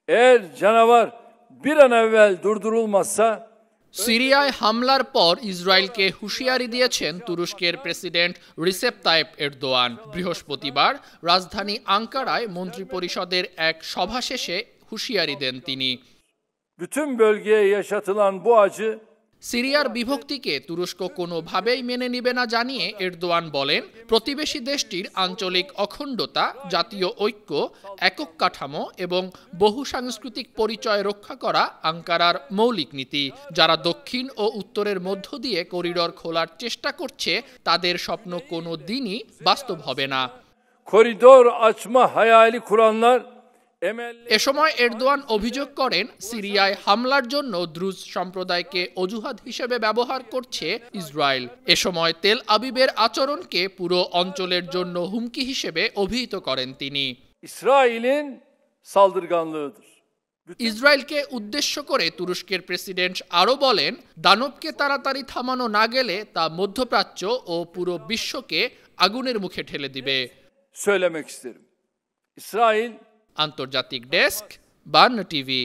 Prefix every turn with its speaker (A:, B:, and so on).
A: Eğer canavar bir an evvel durdurulmazsa
B: সিরিয়ায় হামলার পর ইসরায়েলকে হুঁশিয়ারি দিয়েছেন তুরস্কের প্রেসিডেন্ট রিসেপ তাইপ এরদোয়ান। বৃহস্পতিবার রাজধানী আঙ্কারায় মন্ত্রিপরিষদের এক সভা শেষে হুঁশিয়ারি দেন তিনি।
A: bütün bölgeye yaşatılan bu acı
B: সিরিয়ার বিভক্তিকে তুরস্ক কোনোভাবেই মেনে নিবে না জানিয়ে এরদোয়ান বলেন, প্রতিবেশী দেশটির আঞ্চলিক অখণ্ডতা, জাতীয় ঐক্য, একক কাঠামো এবং বহুসাংস্কৃতিক পরিচয় রক্ষা করা আঙ্কারার মৌলিক নীতি। যারা দক্ষিণ ও উত্তরের মধ্য দিয়ে করিডর খোলার চেষ্টা করছে তাদের স্বপ্ন কোনো দিনই বাস্তব হবে না।
A: koridor açma hayali kuranlar
B: এ সময় এরদোয়ান অভিযোগ করেন, সিরিয়ায় হামলার জন্য দ্রুজ সম্প্রদায়কে অজুহাত হিসেবে ব্যবহার করছে ইসরায়েল। এ সময় তেল আবিবের আচরণকে পুরো অঞ্চলের জন্য হুমকি হিসেবে অভিহিত করেন তিনি।
A: İsrail'in saldırganlığıdır.
B: ইসরায়েলকে উদ্দেশ্য করে তুরস্কের প্রেসিডেন্ট আরও বলেন, দানবকে তাড়াতাড়ি থামানো না গেলে তা মধ্যপ্রাচ্য ও পুরো বিশ্বকে আগুনের মুখে ঠেলে দিবে।
A: Söylemek isterim. İsrail
B: আন্তর্জাতিক ডেস্ক, বার্ন টিভি।